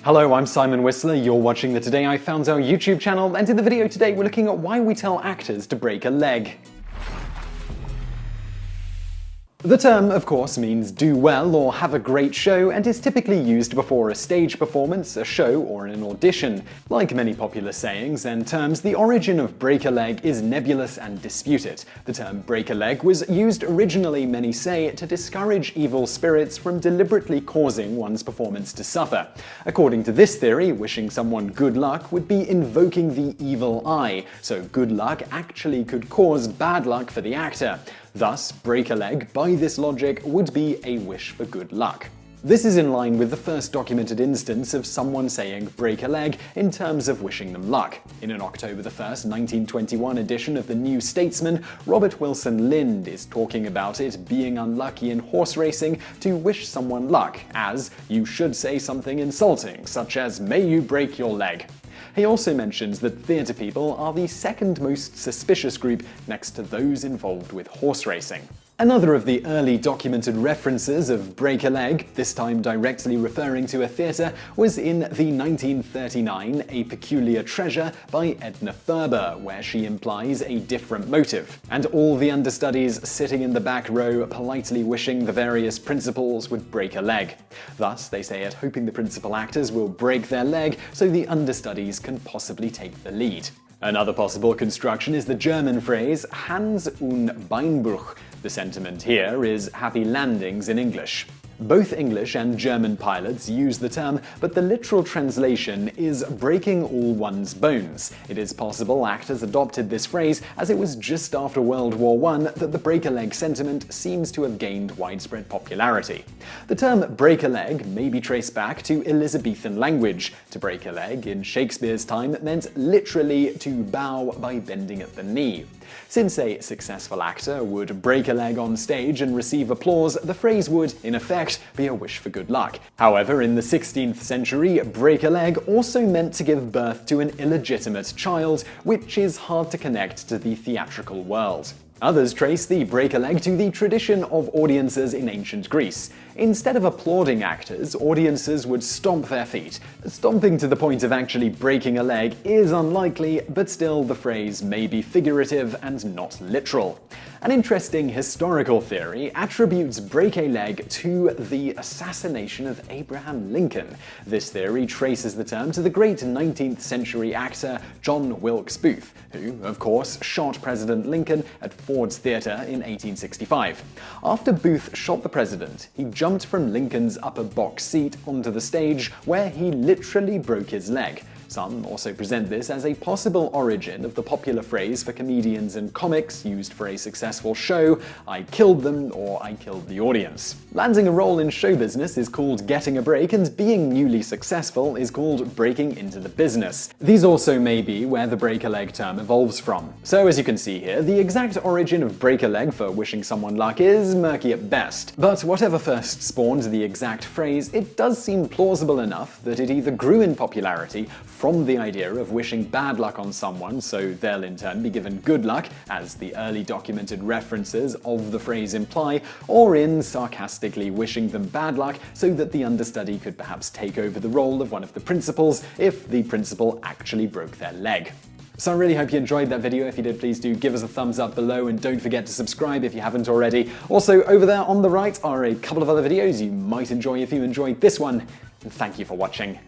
Hello, I'm Simon Whistler, you're watching the Today I Found Out YouTube channel, and in the video today we're looking at why we tell actors to break a leg. The term, of course, means do well or have a great show and is typically used before a stage performance, a show, or an audition. Like many popular sayings and terms, the origin of break a leg is nebulous and disputed. The term break a leg was used originally, many say, to discourage evil spirits from deliberately causing one's performance to suffer. According to this theory, wishing someone good luck would be invoking the evil eye, so good luck actually could cause bad luck for the actor. Thus, break a leg, by this logic, would be a wish for good luck. This is in line with the first documented instance of someone saying break a leg in terms of wishing them luck. In an October 1st, 1921 edition of the New Statesman, Robert Wilson Lind is talking about it being unlucky in horse racing to wish someone luck, as you should say something insulting, such as may you break your leg. He also mentions that theatre people are the second most suspicious group next to those involved with horse racing. Another of the early documented references of break a leg, this time directly referring to a theatre, was in the 1939 A Peculiar Treasure by Edna Ferber, where she implies a different motive. And all the understudies sitting in the back row politely wishing the various principals would break a leg. Thus, they say it hoping the principal actors will break their leg so the understudies can possibly take the lead. Another possible construction is the German phrase Hans und Beinbruch. The sentiment here is happy landings in English. Both English and German pilots use the term, but the literal translation is breaking all one's bones. It is possible actors adopted this phrase as it was just after World War I that the break a leg sentiment seems to have gained widespread popularity. The term break a leg may be traced back to Elizabethan language. To break a leg in Shakespeare's time meant literally to bow by bending at the knee. Since a successful actor would break a leg on stage and receive applause, the phrase would, in effect, be a wish for good luck. However, in the 16th century, break a leg also meant to give birth to an illegitimate child, which is hard to connect to the theatrical world. Others trace the break a leg to the tradition of audiences in ancient Greece. Instead of applauding actors, audiences would stomp their feet. Stomping to the point of actually breaking a leg is unlikely, but still the phrase may be figurative and not literal. An interesting historical theory attributes break a leg to the assassination of Abraham Lincoln. This theory traces the term to the great 19th century actor John Wilkes Booth, who, of course, shot President Lincoln at Ford's Theatre in 1865. After Booth shot the president, he jumped from Lincoln's upper box seat onto the stage, where he literally broke his leg. Some also present this as a possible origin of the popular phrase for comedians and comics used for a successful show, I killed them or I killed the audience. Landing a role in show business is called getting a break, and being newly successful is called breaking into the business. These also may be where the break a leg term evolves from. So as you can see here, the exact origin of break a leg for wishing someone luck is murky at best. But whatever first spawned the exact phrase, it does seem plausible enough that it either grew in popularity from the idea of wishing bad luck on someone so they'll in turn be given good luck, as the early documented references of the phrase imply, or in sarcastically wishing them bad luck so that the understudy could perhaps take over the role of one of the principals if the principal actually broke their leg. So I really hope you enjoyed that video. If you did, please do give us a thumbs up below and don't forget to subscribe if you haven't already. Also, over there on the right are a couple of other videos you might enjoy if you enjoyed this one, and thank you for watching.